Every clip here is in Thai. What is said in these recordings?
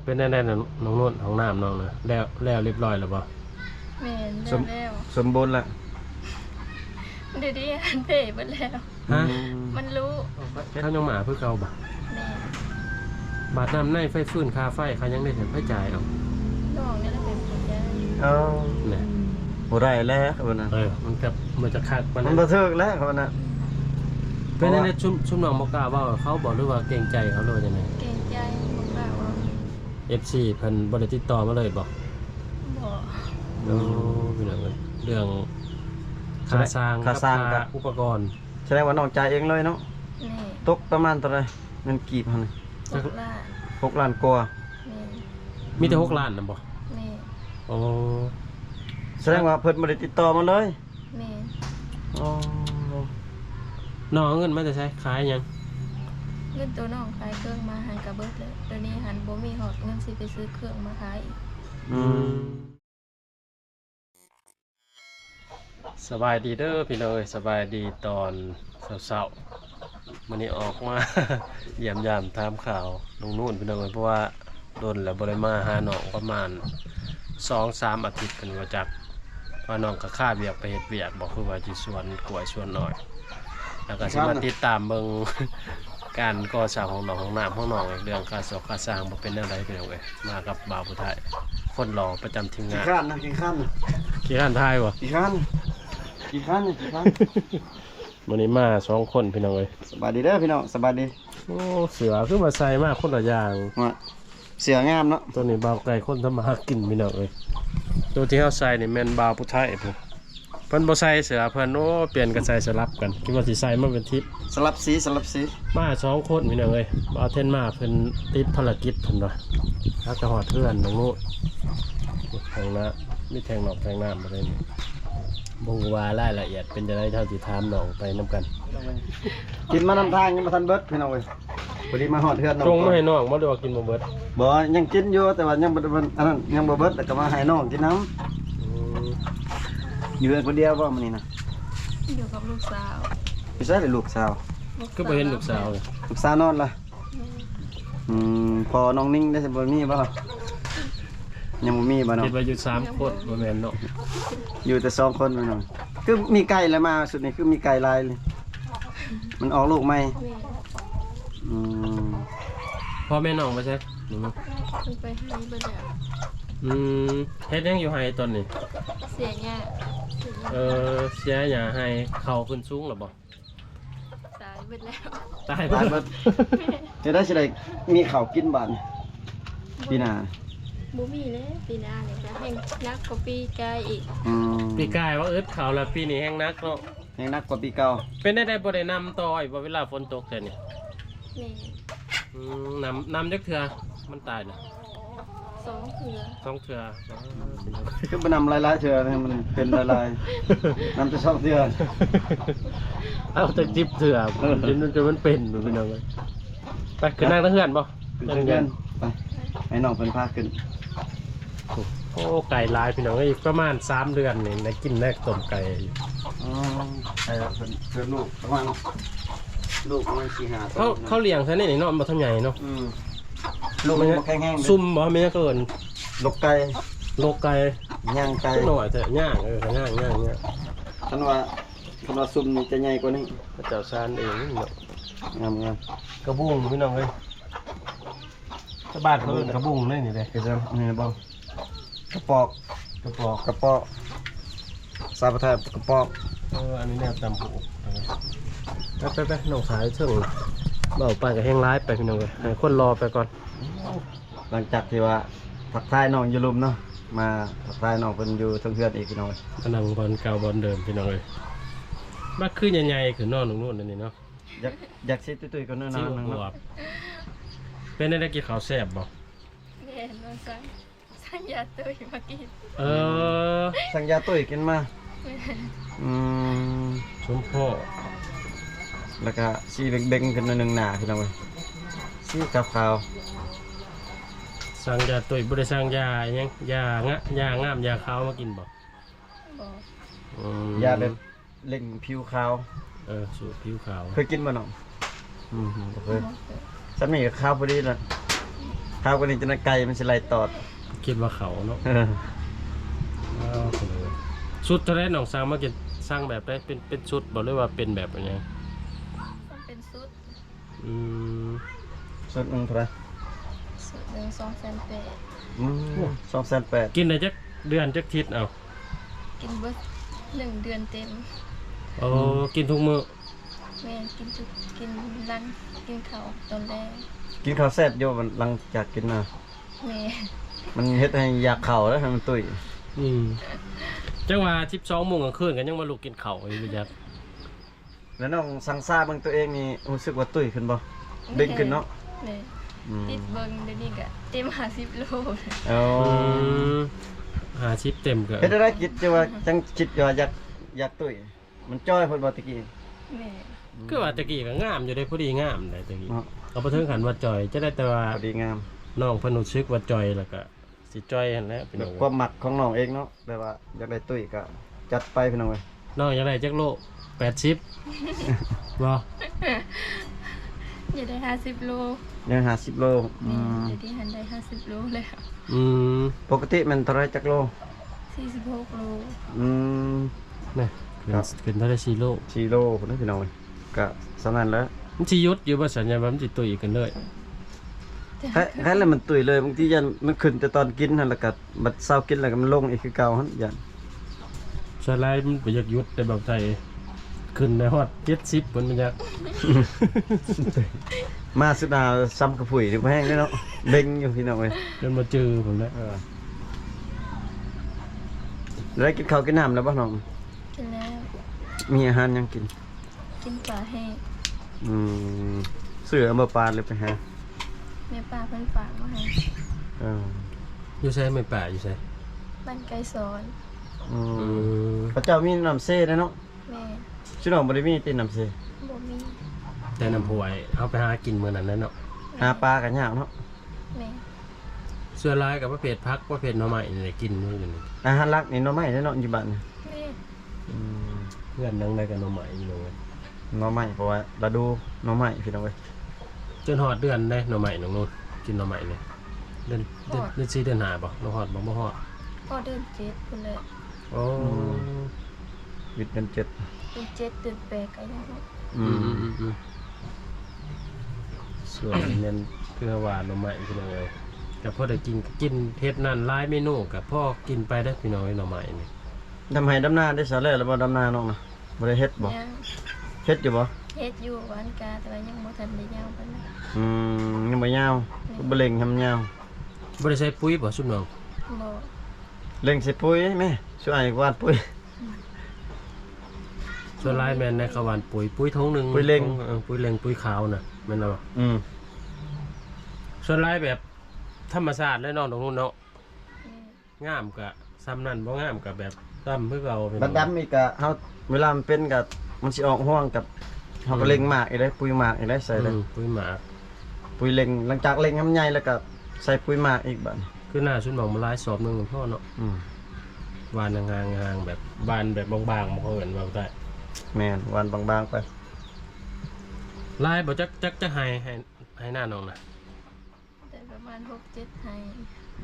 เป็นแน่ๆน้องนุ่นของน้ำน้องนะแล้วเรียบร้อยแล้วบ่แม่นแล้ว สมบูรณ์ละเดี๋ยวนี้อันเพ่หมดแล้ว ฮะ มันรู้ เขายังหมาเพื่อเก่าบ่ แม่ บาดน้ำในไฟฟื้นค่าไฟเขายังได้เห็นไฟจ่ายเอา น้องนี่แหละเป็นคนยาก เอา เนี่ย บ่ได้แล้วครับนะ มันจะคักมัน มันบ่ถึกแล้วครับนะ เป็นในชุ่มน้องบ่กล้าเว้าเขาบอกหรือว่าเกรงใจเขาเลยจังได๋ เก่งใจบอกว่าว่า FC เพิ่นบ่ได้ติดต่อมาเลยบ่ บอก โอ้พี่น้องเอ้ยเรื่องค่าสร้าง ค่าสร้างกับ อุปกรณ์ แสดงว่าน้องจ่ายเองเลยเนาะ นี่ ตกประมาณเท่าไหร่เงินกีบหั่น บอกล่า 6 ล้านกว่า นี่ มีแต่6ล้านน่ะบ่ นี่ โอ้ แสดงว่าเพิ่นบ่ได้ติดต่อมาเลย นี่ อ๋อ น้องเอาเงินมาจะใช้ขายหยัง เงินตัวน้องขายเครื่องมาหันกระเบิดเลยเดี๋ยวนี้หันบ่มีหอดเงินสิไปซื้อเครื่องมาขายอีก อืม สบายดีเด้อพี่น้องเอ้ยสบายดีตอนเช้าๆมื้อนี้ออกมา เยี่ยมยามถามข่าวลงนู่นพี่น้องเอ้ยเพราะว่าโดนแล้วบ่ได้มาหาน้องประมาณ 2-3 อาทิตย์เพิ่นว่าจักว่าน้องก็ค่าเวียกไปเฮ็ดเวียกบ่คือว่าสิสวนกล้วยสวนน้อย แล้วก็สิมาติดตามเบิ่ง การก่อสร้างของน้องของน้ำของน้องอีกเรื่องค่าสร้างบ่เป็นแนวใดพี่น้องเอ้ยมากับบ่าวผู้ไทยคนหล่อประจำทีม กี่ งาน ขั้นนะกี่ขั้น ขี้ข้านทายบ่ กี่ขั้นกี่ขั้นกี่ขั้น วันนี้มา2คนพี่น้องเอ้ย สบายดีเด้อพี่น้องสบายดี โอ้เสือคือมาใส่มากคนละอย่าง ว่าเสียงามเนาะ ตัวนี้บ่าวไก่คนทำมาหากินพี่น้องเอ้ยตัวที่เฮาใส่นี่แม่นบ่าวผู้ไทยพุ่นเพิ่นบ่ใส่เสือเพิ่นโอ้เปลี่ยนกันใส่สลับกันคิดว่าสิใส่มาเป็นทิป สลับสีสลับสี มา2คนพี่น้องเอ้ยบ่าวเทนมาเพิ่นติดภารกิจเพิ่นว่าถ้าจะฮอดเพื่อนน้องโน้แทงน้ำมีแทงนอกแทงน้ำบ่ได้นี่บ่ฮู้ว่ารายละเอียดเป็นจังไดเท่าสิถามน้องไปนํกัน กินมานำทางยังมาทันเบิดพี่น้องเว้ยพอดีมาหอดเทือนน้อง จงมาให้น้องบ่ได้ว่ากินบ่เบิด บ่ยังกินอยู่แต่ว่ายังบ่ได้อันนั้นยังบ่เบิดแต่ก็มาให้น้องกินน้ อืม ำอยู่เพียงคนเดียวบ่มื้อนี้นะ อยู่กับลูกสาว พี่ใช่เลยลูกสาว คือบ่เห็นลูกสาวเลย ลูกสาวนอนล่ะพอน้องนิ่งได้สิบ่มีบ่ยังบ่มีบ่เนาะ คิดว่าอยู่3คนบ่แม่นเนาะ อยู่แต่2คนพี่น้องคือมีไก่แล้วมาสุดนี้คือมีไก่ลายเลยมันออกลูกใหม่ แม่ อืม พ่อแม่น้องบ่ใช่นี่มั้ง คุณไปให้เบิดแล้ว อืมเฮ็ดยังอยู่ให้ตอนนี้ เสียเงี้ย เสียหญ้าให้เข้าขึ้นสูงแล้วบ่ ตายเบิดแล้ว ตาย ตาย เบิ เบิ ด ดจะได้สิได้มีข้าวกินบ้านปีหน้า บ่มีเลยปีหน้าเนี่ยจะแห้งนักกว่าปีกายอีก อืม ปีกายว่าอึดข้าวแล้วปีนี้แห้งนักเนาะ ยังนักกว่าปีเก่า เป็นได้บ่ได้นำต่ออีกบ่เวลาฝนตกแท้นี่ นี่ นำจักเทื่อมันตายน่ะ สองเถือ 2เทื่อ คือบ่นำหลายๆเทื่อให้มันเป็นหลายๆนำแต่2เทื่อ เอาแต่จิบเถื่อจนมันเป็นพี่น้องเอ้ยไปขึ้นนั่งทั้งเฮือนบ่ ขึ้นเดือนไปให้น้องเพิ่นพาขึ้น โอ้ไก่ลายพี่น้องเอ้ยประมาณ3เดือนนี่ได้กินแรกต้มไก่ อ๋อใช่ครับเพิ่นลูกประมาณลูกประมาณ4-5ตัว เขาเลี้ยงซะนี่เนาะบ่ทำใหญ่เนาะ ลูกมันบ่แข็งแรง ซุ่มบ่แม่นเกิน ลูกไก่ โลกไก่ ย่างไก่ หน่อยแต่ย่างย่างเนี่ย คันว่าซุ่มนี่จะใหญ่กว่านี้ พระเจ้าซานเองเนาะ งาม กระบุ้งพี่น้องเอ้ยชาวบ้านเขาเอิ้นกระบุ้งนี่เลย ๆคือจะนี่บ่กระปอก กระปอก กระปอกซาบะแทบกระปอก อันนี้แนวตำผูไปน้องสายเชิงเบาไปกับแห้งร้ายไปพี่น้องเอ้ยให้คนรอไปก่อน หลังจากที่ว่าผักทายน้องอยู่ลุมเนาะมาผักทายน้องเพิ่นอยู่เทั้งเฮือนอีกพี่น้อง กำลังบอลเก่าบอลเดิมพี่น้องเอ้ยบ้าขึ้นใหญ่ๆคือนอนตรงนู้นนี่เนาะ อยากสิตุ้ยๆก็นั่น ซิว ๆ บว เนาะ บเป็นได้กี่ข้าวแซ่บบ่ แม่นอนสั่งยาตุ้ยมากิน เออ สั่งยาตุ้ยกินมา แม่ อืม ชมพ่อ แล้วก็สีเบ่งๆขึ้นมาหนึ่งหน้าพี่น้องเอ้ยสีขาว สั่งยาตุยบ่ได้สั่งยาหยังยางะยางามยาขาวมากินบ่ บอก อืม ยาแบบเล่งผิวขาว สูตรผิวขาว เคยกินบ่น้องบ่เคยฉันมีขาวพอดีล่ะข ข้าวกว่านี้จะน่าไก่มันสิไหลตอด คิดว่าเขาเนาะ เออ อ้าวโหชุดเท่าไรน้องสร้างมากินสร้างแบบได้เป็นชุดบอกเลยว่าเป็นแบบอะไร มันเป็นสุด อืม สุดหนึงเท่าไหร่ สุดหนึ่ง280,000 280,000 กินได้จักเดือนจักทิศเอา กินเบิด1 เดือนเต็ม โอ้กินทุกมื้อ แม่กินจุกกินรังกินข้าวตอนแรก กินข้าวแซ่บอยู่มันหลังจากกินน่ะ แม่ มันเฮ็ดให้อยากเข้าแล้วให้มันตุ้ย อืมจังว่า12 โมงกลางคืนกันยังมาลุกกินข้าวอยู่บ่จัก แล้วน้องสังซาเบิ่งตัวเองนี่รู้สึกว่าตุ้ยขึ้นบ่เด้งขึ้นเนาะ แม่ อืม ติดเบิ่งเดี๋ยวนี้ก็เต็ม50 โล เอา 50เต็มก็ เฮ็ดได้คิดจะว่าจังคิดว่าอยากตุ้ยมันจ้อยเพิ่นบ่ตะกี้ แม่ คือว่าตะกี้ก็งามอยู่ได้พอดีงามได้ตะกี้ เนาะ เอาบ่ถึงขันว่าจ่อยจะได้แต่ว่า พอดีงาม น้องเพิ่นรู้สึกว่าจ่อยแล้วก็สิจ่อยหั่นแหละพี่ แบ น้อบ ง ความมักของน้องเองเนาะแบบว่าอยากได้ตุ้ยก็จัดไปพี่น้องเอ้ย น้องอยากได้จักโล80บ่ อย่าได้50 โล ยัง50 โลอืม เดี๋ยวนี้หันได้50 โลแล้ว อืม ปกติมันเท่าไหรจักโล 46 โล อืม นี่เป็นเท่าได้4โล 4 โลพุ่นนะพี่น้องเอ้ยก็สำนั้นแหล้ว มันสิหยุดอยู่บ่สัญญาว่ามันสิตุยกันเลย แค่แล้วมันตุ้ยเลยบางทียันมันขึ้นแต่ตอนกินนั่นแล้วก็บัดเช้ากินแล้วก็มันลงอีกคือเก่าหั่นยัน ส่วนหลายมันบ่อยากหยุดแต่แบบไทยขึ้นได้ฮอด70พุ่นมันอยาก มาสุดาซ้ำกระผุยถึงแห้งเลยเนาะเบ่งอยู่พี่น้องเอ้ย จนมาเจอผมแล้ว แล้วกินข้าวกินน้ำแล้วบ่น้อง กินแล้ว มีอาหารยังกิน กินปลาแห้ง อืมเสือมาปลาเลยไปหา แม่ป้าเพิ่นฝากมาให้ เออ อยู่ใช่ไม่ป่าอยู่ใช่ บ้านไกลสอน อืมพระเจ้ามีน้ำเซ่นะเนาะ แม่ ชื่อน้องบ่ได้มีติน้ำเซ่ บ่มี แต่น้ำพวยเอาไปหากินมื้อนั้นแหล้วเนาะ หาปลากันยากเนาะ แม่ ส่วนหลายกับประเภทพักประเภทหน่อไม้นี่แหละกินอยู่นี่ อาหารหลักนี่หน่อไม้เนาะอยู่บ้านนี่ แม่ อืม เพื่อนนั่งได้กับหน่อไม้อยู่เลย หน่อไม้เพราะว่าฤดูหน่อไม้พี่น้องเอ้ย จนฮอดเดือนได้หน่อไม้น้องนู่นกินหน่อไม้เนี่ยเดือน4เดือน5บ่บ่ฮอดบ่ฮอด พอเดือน7พุ่นเลย โอ้ วิทย์กัน7 เดือน7เดือน8ก็ยังบ่ อืม ส่วนเน้นเพื่อว่าหน่อไม้พี่น้องเอ้ยก็พอได้กินเฮ็ดนั่นหลายเมนูก็พอกินไปได้พี่น้องเอ้ยหน่อไม้นี่ ดำให้ดำนาได้สาแล้วบ่ดำนาน้องนะบ่ได้เฮ็ดบ่ ยัง เฮ็ดอยู่บ่ เฮ็ดอยู่หวานกาแต่ว่ายังบ่ทันได้ยาวปานใด ยังบ่ยาวบ่เล็งทำยาว บ่ได้ใช้ปุ๋ยบ่ซุน้อง บ่ เล็งใส่ปุ๋ยแม่ช่วยกวาดปุ๋ย ส่วนหลายแม่นในเขาหวานปุ๋ยทงหนึง ปุ๋ยเล็ง ปุ๋ยเล็งปุ๋ยขาวน่ะแม่นบ่ อืม ส่วนหลายแบบธรรมชาติและน้องตรงนู้นเนาะ แม่ งามกะซ้ำนั่นบ่งามกะแบบซ้ำเพื่อเราเป็น บัดดำอีกก็เฮาเวลามันเป็นก็มันสิออกห่วงกับเฮาก็เล็งหมากอีกได้ปุ๋ยหมากอีกได้ใส่ได้ ปุ๋ยหมาก ปุ๋ยเล็งหลังจากเล็งให้มันใหญ่แล้วก็ใส่ปุ๋ยหมากอีกบัดนี้ คือหน้าชุดหมองมาหลายสอบหนึงพ่อเนาะ อืม วานห่างๆแบบบานแบบบางๆบ่เขาเห็นว่าได้ แม่นวันบางๆไป ลายบ่จักให้หน้าน้องน่ะ แต่ประมาณ6-7ให้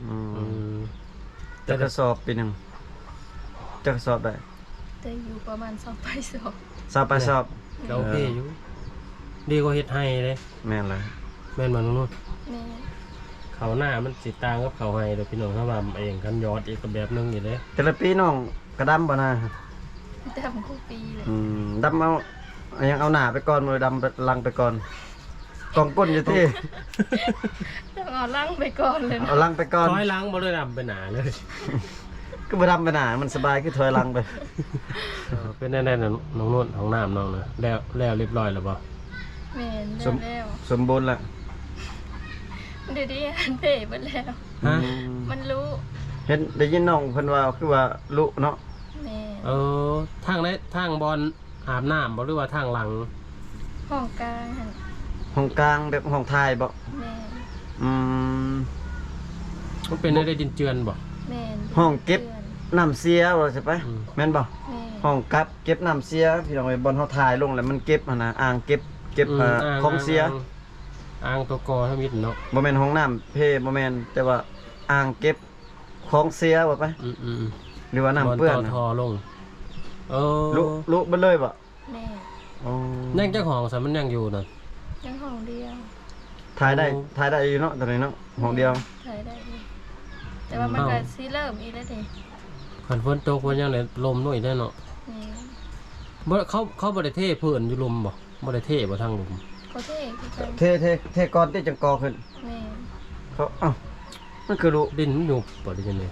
อืม อืม จะกระสอบปีหนึงจะกระสอบได้ แต่อยู่ประมาณ2ไปสอบ สอบไปสอบ ก็โอเคอยู่ดีกว่าเฮ็ดให้เด้ แม่นเลย แม่นบ่น้องนู้น แม่ เขาหน้ามันสิต่างกับเขาให้เด้อพี่น้องถ้าว่าเองกันยอดอีกก็แบบนึงอยู่เด้ แต่ละปีน้องกระดำบ่นะ ดำกูปีเลย ดำเอายังเอาหน้าไปก่อนมือดำไปลังไปก่อนกองก้นอยู่ที่ ต้องเอาลังไปก่อนเลย เอา นะ ลังไปก่อน ถอยหลังบ่ได้ดำไปหนาเลย ก็บ่ดำไปหน้ามันสบายคือถอยลังไป เป็นแน่ๆน้องนุ่นของน้ำน้องนะแล้วเรียบร้อยแล้วบ่ แม่น สม แล้ว สมบูรณ์ละ เดี๋ยวนี้หันเพ่ไปแล้ว ฮะ มันรู้ เห็นได้ยินน้องเพิ่นว่าคือว่าลุเนาะ แม่ เออทางบอลอาบน้ำบ่หรือว่าทางหลัง ห้องกลางหัน ห้องกลางแบบห้องท้ายบ่ แม่ อืม มันเป็นได้ดินเจือนบ่ แม่น ห้องเก็บ พื่อน น้ำเสียบ่ใช่ปะ อืม แม่นบ่ แม่ ห้องเก็บน้ำเสียพี่น้องไอ้บอลเฮาถ่ายลงแล้วมันเก็บหั่นน่ะอ่างเก็บของเสีย อ่างตัวกอทมิดเนาะ บ่แม่นห้องน้ำเพบ่แม่นแต่ว่าอ่างเก็บของเสียบ่ไป อืม หรือว่า บอ น้ำ ล เปื้อน ต่อ น่ะ ทอลงเออ ลุบ่เลยบ่ แม่ อ๋อ ยังเจ้าของสามันยังอยู่น่ะ ยังห้องเดียว ถ่ายได้อยู่เนาะตอนนี้เนาะห้องเดียว ถ่ายได้อยู่แต่ว่ามันก็สิเริ่มอีกแล้วเด้ คันฝนตกมันยังเลยลมหน่อยได้เนาะ แม่ บ่เขาบ่ได้เทพื้นอยู่ลมบ่ได้เทบ่ทางลม เขาเท่คือกัน เทก่อนที่จังกอขึ้น แม่ เขาอ้าวมันคือลุ ดินมันอยู่บ่ได้จังได๋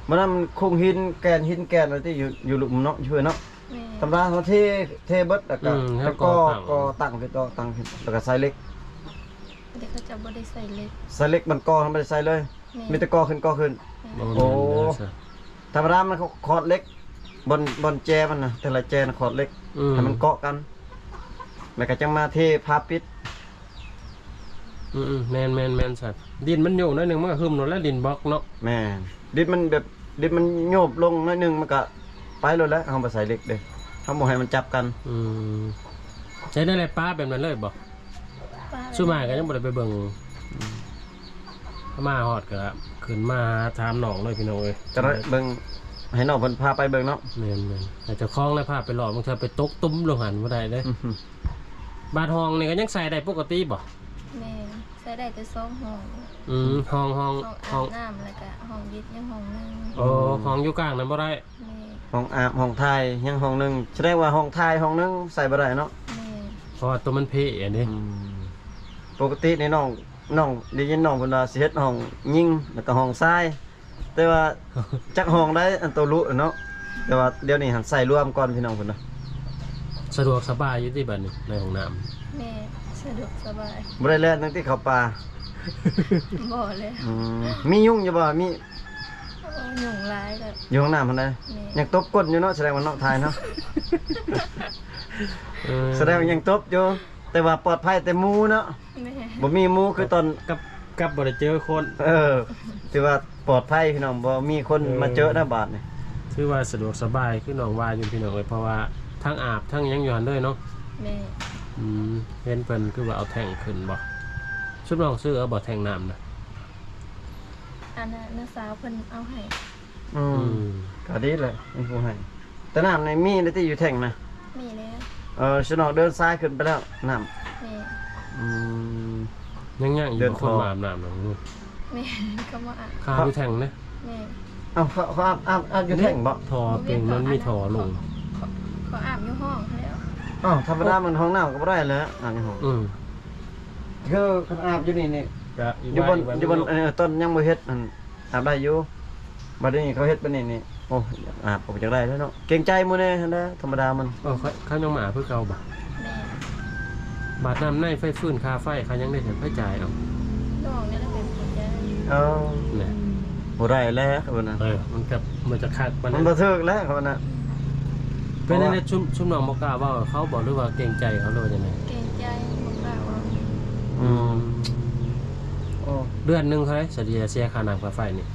มันนั้นมันคงหินแกนอะไรที่อยู่หลุมเนาะช่วยเนาะ แม่ ตำราเขาเทเบิดแล้วก็ตั้งขึ้นต่อตั้งขึ้นแล้วก็ใส่เล็ก เด็กเขาจะบ่ได้ใส่เล็ก ใส่เล็กมันกอทำไม่ได้ใส่เลย แม่ มีแต่กอขึ้น บ่ โอ้ แม่นเด้อซะ ธรรมดามันเขาคอร์ดเล็กบนแจมันนะแต่ละแจนะคอร์ดเล็กให้มันเกาะกันแล้วก็จังมาเทพาปิด แม่นซะดินมันโยกหน่อยนึงมันก็หึมเนาะแล้วดินบล็อกเนาะ แม่ดินมันโยบลงหน่อยหนึงมันก็ไปเลยแล้วเอาไปใส่เล็กเด้ทำบ่ให้มันจับกัน ใช้ได้เลยป้าแบบนั้นเลยบ่ ป้า สู้มาก็ยังบ่ได้ไปเบิ่งถ้ามาฮอดก็ขึ้นมาถามน้องเลยพี่น้องเอ้ย จะได้เบิ่งให้น้องเพิ่นพาไปเบิ่งเนาะ แม่นๆแต่เจ้าของเลยพาไปหลอกบางเทื่อไปตกตุ้มลงหันบ่ได้เด้ อื้อหือบ าดห้องนี่ก็ยังใส่ได้ปกติบ่ แม่ใส่ได้แต่2ห้อง ห้อง ห้องอาบน้ำแล้วก็ห้องวิทย์ยังห้องนึง โอ้ห้องอยู่กลางนั้นบ่ได้ แม่ ห้องอาบห้องทายยังห้องหนึงแสดงว่าห้องทายห้องหนึงใส่บ่ได้เนาะ แม่ เพราะว่าตัวมันเพะอันนี้ ปกติในน้องได้ยินน้องเพิ่นว่าสิเฮ็ดห้องยิงแล้วก็ห้องทรายแต่ว่าจักห้องได้อันตัวรู้เนาะแต่ว่าเดี๋ยวนี้หันใส่รวมก่อนพี่น้องเพิ่นน่ะ สะดวกสบายอยู่ที่บัดนี้ในห้องน้ำ แม่สะดวกสบาย บ่ได้แล่นตั้งแต่เข้าป่า บ่เลย มียุ่งอยู่บ่มี หยุ่งร้ายแบบ อยู่ห้องน้ำหั่นใด แม่ ยังตบก้นอยู่เนาะแสดงว่าเนาะทายเนาะแสดงว่ายังตบอยู่แต่ว่าปลอดภัยแต่หมู่เนาะ แม่ บ่มีหมู่คือตอน กับบ่ได้เจอคน ถือว่าปลอดภัยพี่น้องบ่มีคนมาเจอหน้าบาดนี่ ถือว่าสะดวกสบายคือน้องว่าอยู่พี่น้องเอ้ยเพราะว่าทั้งอาบทั้งหยังอยู่หันเลยเนาะ แม่ เห็นเพิ่นคือว่าเอาแท่งขึ้นบ่ชุดน้องซื้อเอาบ่แท่งน้ำนะ อันนั้นน้าสาวเพิ่นเอาให้ ก็ดีเลยมีผู้ให้แต่น้ำในมีได้ที่อยู่แท่งนะ มีแล้ว ฉันออกเดินซ้ายขึ้นไปแล้วน้ำ แม่ ยังอยู่ เดิน คน คอ มาอาบน้ำน้องนู่น แม่ก็มาอ่ะ ข้าวอยู่แท่งนะ แม่ เขาอาบอยู่แท่งบ่ ทอเป็นมันมีทอลง เขาอาบอยู่ห้องแล้ว ธรรมดามันห้องน้ำก็บ่ได้แล้วอาบในห้องคือคันอาบอยู่นี่ ก็ อยู่บนต้นยังบ่เฮ็ดอันอาบได้อยู่บัดนี้เขาเฮ็ดปานนี้นี่โอ้อาบก็บ่จักได้แล้วเนาะเกรงใจหมู่แน่หั่นนะธรรมดามัน เขายังมาเพื่อเก่าบ่ แม่ บาดน้ำในไฟฟื้นค่าไฟเขายังได้เห็นไฟจ่ายเอา น้องนี่แหละเป็นคนใจ เนี่ย บ่ได้แล้วครับว่าน่ะ มันจะคักปาน มั นั้น น บ่ถึกแล้วครับว่าน่ะ เป็นในชุ่มน้องบ่กล้าเว้าเขาบอกหรือว่าเกรงใจเขาหรือว่าจังได๋ เกรงใจบอกว่าว่า โอ้ เดือนหนึงเท่าไหร่เสียค่าน้ำค่าไฟนี่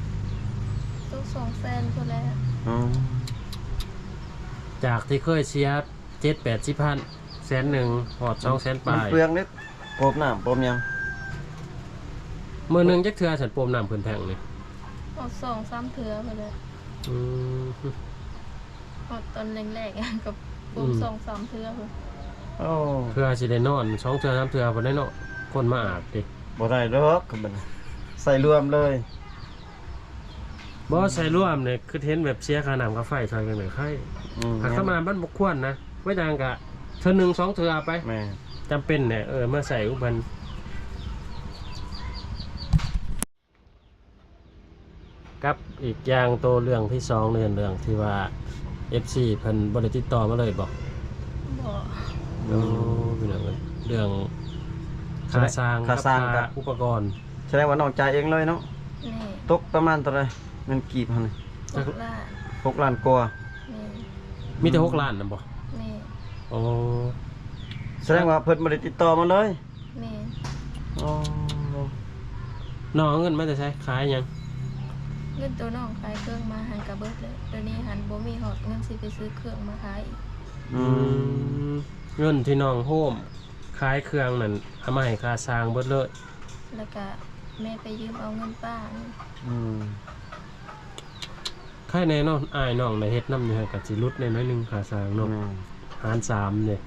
ต้อง200,000พุ่นแล้ว จากที่เคยเสีย7-80 พันแสนหนึ่งหอด200,000ป มัน ลาย เปลืองนิดโปบน้ำโปบหยัง มื้อหนึงจักเทื่อฉันโปมน้ำเพิ่นแพงนี่ หอด2-3เทื่อพุ่นแล้ว อืม หอดตอนแรกๆกับปุม2-3เทื่อพุ่น โอ้ เพื่อสิได้นอน2เทื่อ3เทื่อบ่ได้เนาะคนมาอาบติ บ่ได้ดอกครับบัดนี้ใส่รวมเลย บ่ใส่ร่วมเนี่ยคือเห็นแบบเสียค่าน้ำค่าไฟซอยกันเลยใครหากเข้ามาบ้านบ่ควรนะไว้ดังกะเทื่อหนึง2เทื่อไป แม่ จำเป็นเนี่ยมาใส่อุบันกับอีกอย่างตัวเรื่องที่2เรื่องที่ว่า FC เพิ่นบ่ได้ติดต่อมาเลยบ่ บ่ โอ้พี่น้องเอ้ยเรื่องค่าสร้าง ค่าสร้าง กั กั บบ อุปกรณ์ แสดงว่าน้องจ่ายเองเลยเนาะ แม่ ตกประมาณเท่าไหร่เงินกีบหั่นนี่ 6 ล้าน 6ล้านกว่า แม่ มีแต่6ล้านน่ะบ่ แม่ โอ้ แสดงว่าเพิ่นบ่ได้ติดต่อมาเลย แม่ อ๋อ น้องเอาเงินมาแต่ใช้ขายหยัง เงินตัวน้องขายเครื่องมาหันกระเบิดเลยเดี๋ยวนี้หันบ่มีหอดเงินสิไปซื้อเครื่องมาขายอีก อืม เงินที่น้องโฮม ขายเครื่องนั่นเอามาให้ค่าสร้างเบิดเลย แล้วก็แม่ไปยืมเอาเงินป้านี่ อืม ค่ายแน่นอนอ้ายน้องได้เฮ็ดนำอยู่ให้ก็สิลดแน่น้อยหนึงค่าสร้างเนาะ แม่น หาร3เนี่ย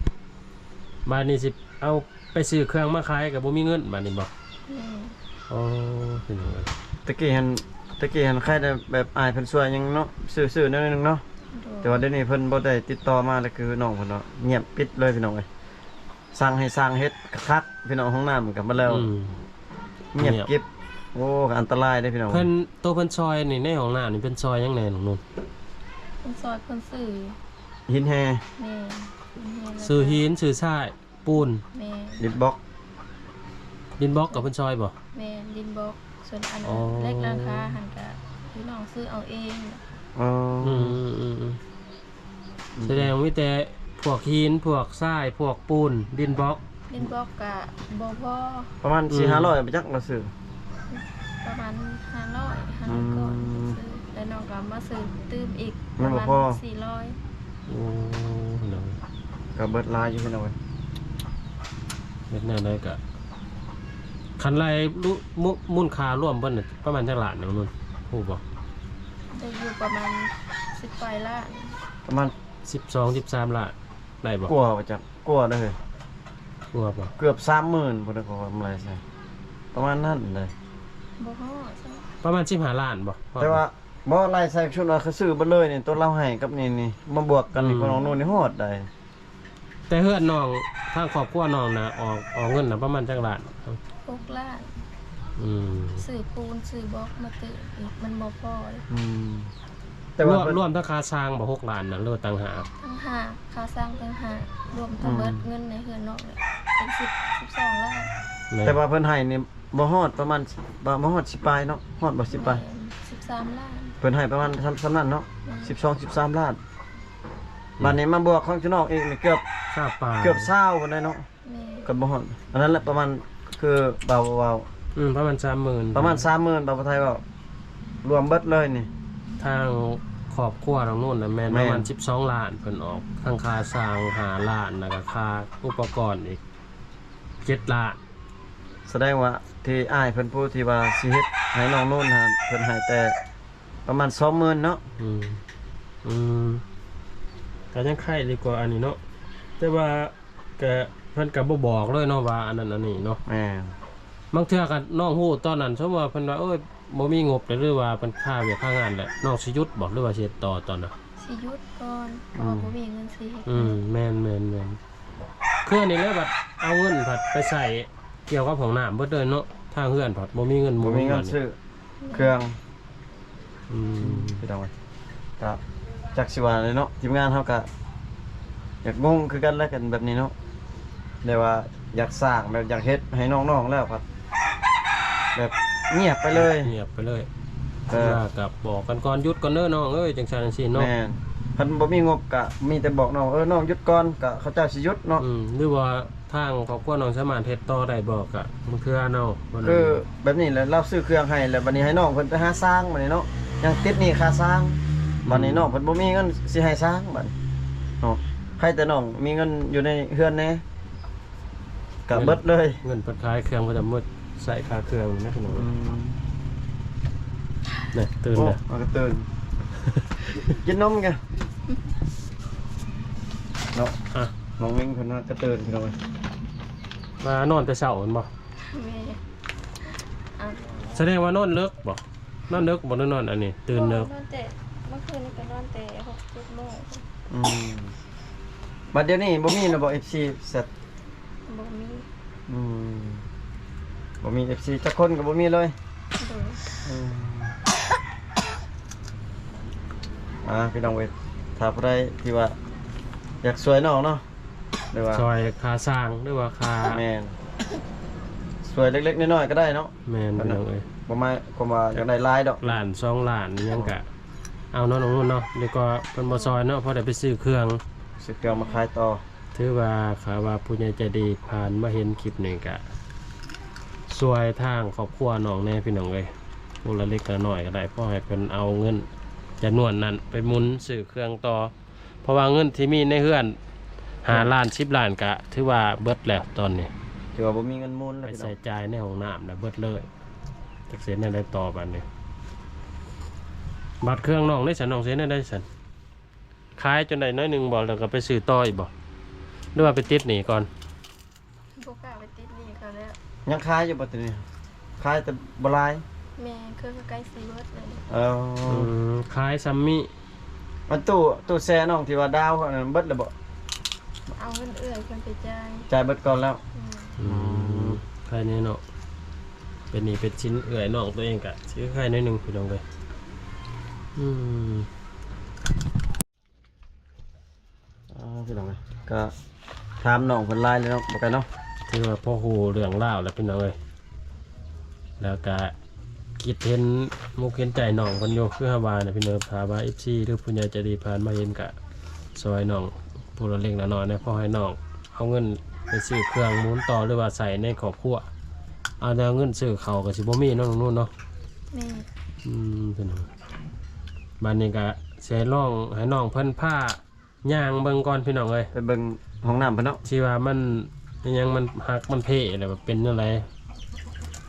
บาดนี้สิเอาไปซื้อเครื่องมาขายก็บ่มีเงินบาดนี้บ่ แม่ อ๋อเป็นจังได๋ ตะกี้เห็นใครได้แบบอายเพิ่นช่วยยังเนาะซื่อๆนิดนึงเนาะ โดย แต่ว่าเดี๋ยวนี้เพิ่นบ่ได้ติดต่อมาแล้วคือน้องเพิ่นเนาะเงียบปิดเลยพี่น้องเอ้ยสั่งให้สร้างเฮ็ดคักๆพี่น้องห้องน้ำก็บ่แล้ว อืม เงียบกริบโอ้ก็อันตรายเด้พี่น้อง เพิ่นตัวเพิ่นซอยนี่ในห้องน้ำนี่เพิ่นซอยยังแน่น้องนุ่น คนซอยคนสื่อ หินแฮ แม่แล้วก็ ซื้อหินซื้อทรายปูน แม่ ดิดบล็อก ดินบล็อกกับเพิ่นซอยบ่ แม่ดินบล็อกส่วนอัน อ๋อ เล็กราคาหันกะพี่น้องซื้อเอาเอง อ๋อ อืมแสดงว่ามีแต่พวกหินพวกทรายพวกปูนดินบล็อก ดินบล็อกกะบ่พอ ประมาณ อืม 4-500ไปจักเราซื้อ ประมาณ500ก่อนซื้อแล้วน้องก็มาซื้อตื้มอีกประมาณ400 โอ้เนาะ ก็เบิดหลายอยู่พี่น้องเอ้ย เฮ็ดแนวใดก็คันไรรู้มูลค่ารวมเพิ่นน่ะประมาณจักล้านน้องนุ่นฮู้บ่ ได้อยู่ประมาณ10ปลายล้าน ประมาณ 12 13ล้านได้บ่ กว่าไปจักกว่าเด้อเฮ้ย ฮู้บ่ เกือบ 30,000พุ่นน่ะก็ว่ากำไรใช่ประมาณนั้นเลย บ่ฮอดซะ ประมาณ15ล้านบ่ แต่ว่าบ่ไล่ใส่ชุดว่าคือซื้อเบ่เลยนี่ตัวเราให้กับนี่มาบวกกันนี่ก็น้องนู่นนี่ฮอดได้ แต่เฮือนน้องทางครอบครัวน้องน่ะออกเงินน่ะประมาณจักล้าน 6ล้าน อืม ซื้อปูนซื้อบล็อกมาตื้ออีกมันบ่พอเลย อืมแต่ ร ว่าว มรวมทั้งค่าสร้างบ่6ล้านน่ะเลิศต่างหาก ทั้งหากค่าสร้างทั้งหากรวมทั้งเบิดเงินในเฮือนนอกเลยเป็น12ล้าน แม่ แต่ว่าเพิ่นให้นี่บ่ฮอดประมาณบ่ฮอด10ปลายเนาะฮอดบ่10ปลาย 13ล้าน เพิ่นให้ประมาณซ้ำนั้นเนาะ12 13ล้านบัดนี้มาบวกของเจ้านอกอีกนี่เกือบ ทราบปลา เกือบ20พุ่นได้เนาะ แม่ ก็บ่ฮอดอันนั้นแหละประมาณคือเบา ประมาณ ๆประมาณ 30,000บาทไทยเว้ารวมเบิดเลยนี่ ทางครอบครัวทางนู้นน่ะแม่น แม่ ป น ระมาณ12ล้านเพิ่นออกทั้งค่าสร้าง5ล้านแล้วก็ค่าอุปกรณ์อีก7ล้าน แสดงว่าที่อ้ายเพิ่นพูดที่ว่าสิเฮ็ดให้น้องนู่นฮะเพิ่นให้แต่ประมาณ 20,000เนาะ อืมอืมก็ยังไข่ดีกว่าอันนี้เนาะแต่ว่าก็เพิ่นก็บ่บอกเลยเนาะว่าอันนั้นอันนี้เนาะ แม่น บางเทื่อก็น้องฮู้ตอนนั้นสมมุติว่าเพิ่นว่าเอ้ยบ่มีงบหรือว่าเพิ่นค่าเวียกค่างานแหละน้องสิหยุดบ่หรือว่าสิเฮ็ดต่อตอนน่ะ สิหยุดก่อนเพราะว่าบ่มีเงินสิเฮ็ด แม่นคืออันนี้แล้วบัดเอาเงินผัดไปใส่เกี่ยวกับของน้ำเบิดเลยเนาะทางเฮือนผัดบ่มีเงิน บ่มีเงินซื้อเครื่อง อืม พี่น้องเอ้ยครับจักสิว่าเลยเนาะทีมงานเฮาก็อยากงงคือกันแล้วกันแบบนี้เนาะแต่ว่าอยากสร้างแบบอยากเฮ็ดให้น้องๆแล้วครับแบบเงียบไปเลย เงียบไปเลย เออ ว่ากับบอกกันก่อนหยุดก่อนเด้อน้องเอ้ยจังซั่นจังซี่เนาะ แม่นเพิ่นบ่มีงบก็มีแต่บอกน้องน้องหยุดก่อนก็เขาเจ้าสิหยุดเนาะ หรือว่าทางครอบครัวน้องสามารถเฮ็ดต่อได้บ่ก็มันคือเนาะว่านั้น คือแบบนี้แหละเราซื้อเครื่องให้แล้วบัดนี้ให้น้องเพิ่นไปหาสร้างบัดนี้เนาะยังติดหนี้ค่าสร้างบัดนี้น้องเพิ่นบ่มีเงินสิให้สร้างบัดนี้เนาะใครแต่น้องมีเงินอยู่ในเฮือนแน่ก็เบิดเลย เงินเปิดขายเครื่องก็จะหมดใส่ค่าเครื่องนะพี่น้องนี่ตื่น โอ้ แล้ว มันก็ตื่น กินนมกันเนาะ อ่ะ น้องมิ้งเพิ่นน่าจะตื่นพี่น้องเอ้ย มานอนแต่เช้าแม่นบ่ แม่อ่ะ แสดงว่านอนเลิกบ่นอนเลิกบ่หรือนอนอันนี้ตื่นเลิก นอนแต่เมื่อคืนนี้ก็นอนแต่6-7โมง อืมบัดเดี๋ยวนี้บ่มีระบบ FC เสร็จ บ่มี อืมบ่มี FC จักคนก็บ่มีเลย โดย พี่น้องเว้ยถ้าผู้ใดที่ว่าอยากสวยน้องเนาะหรือว่า ซอยค่าสร้างหรือว่าค่า แม่นสวยเล็กๆน้อยๆก็ได้เนาะ แม่นพี่น้องเอ้ย บ่มาก็มาอยากได้หลายดอก ล้าน2ล้านยังกะเอาเนาะน้องนุ่นเนาะเดี๋ยวก็เพิ่นบ่ซอยเนาะเพราะได้ไปซื้อเครื่อง สิเกี่ยวมาขายต่อ ถือว่าขาว่าผู้ใหญ่ใจดีผ่านมาเห็นคลิปนี้กะสวยทางครอบครัวน้องแน่พี่น้องเอ้ยมูลเล็กน้อยก็ได้เพราะให้เพิ่นเอาเงินจำนวนนั้นไปหมุนซื้อเครื่องต่อเพราะว่าเงินที่มีในเฮือน 5ล้าน10ล้านก็ถือว่าเบิดแล้วตอนนี้ ถือว่าบ่มีเงินมูล ไป แล้วพี่น้ ใส่ อง จ่ายในห้องน้ำนะเบิดเลยจักเสียในได้ต่อบัดนี้บัตรเครื่องน้องได้สันน้องเสียในได้สันขายจนได้น้อยหนึงบ่แล้วก็ไปซื้อต่ออีกบ่หรือว่าไปติดหนี้ก่อน บ่กล้าไปติดหนี้เขาแล้ว ยังขายอยู่บ่ตัวนี้ขายแต่บ่หลาย แม่เคยใกล้สิเบิดเลย เออ ขายซัมมี่ มันตู้แช่น้องที่ว่าดาวอันนั้นเบิดแล้วบ่ เอาเงินเอื้อยเพิ่นไปจ่าย จ่ายเบิดก่อนแล้ว ขายนี่เนาะเป็นหนี่เป็นชิ้นเอื่อยน้องตัวเองกะซื้อขายน้อยหนึงพี่น้องเลยพี่น้องเอ้ยก็ถามน้องเพิ่นหลายเลยเนาะบ่กันเนาะ ที่ว่าพ่อฮู้เรื่องราวแล้วพี่น้องเลยแล้วก็คิดเห็นมุกเห็นใจน้องเพิ่นอยู่คือฮาว่าน่ะพี่น้องพาว่า FC หรือผู้ใหญ่ใจดีผ่านมาเห็นกะซอยน้องผู้ละเล็กละน้อยนะพอให้น้องเอาเงินไปซื้อเครื่องหมุนต่อหรือว่าใส่ในครอบครัวเอาแต่เงินซื้อเขาวก็สิบ่มีเนาะน้องนุ่นเนาะ แม่ พี่น้องบ้านนี้ก็เสียร้องให้น้องเพิ่นผ้าย่างเบิ่งก่อนพี่น้องเอ้ย ไปเบิ่งห้องน้ำเพิ่นเนาะ ที่ว่ามันยังมันหักมันเพ่อะไรแบบเป็นอะไร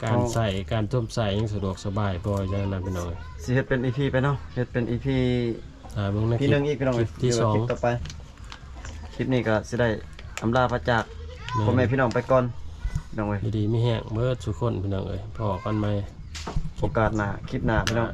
การใส่การท่วมใส่ยังสะดวกสบายพออย่างนั้นพี่น้องเอ้ย สิเฮ็ดเป็น EP ไปเนาะเฮ็ดเป็น EP เบิ่งในค พี่ ลิ หนึ ป งอีกพี่น้อง คลิ เอ้ย ปที่ เดี๋ยว สอง คลิปต่อไปคลิปนี้ก็สิได้อำลาพระจากพ่อแม่พี่น้องไปก่อนพี่น้องเอ้ย ดีๆไม่แห้งเบิดทุกคนพี่น้องเอ้ยพอกันไหม โอกาสหน้าคลิปหน้าพี่น้อง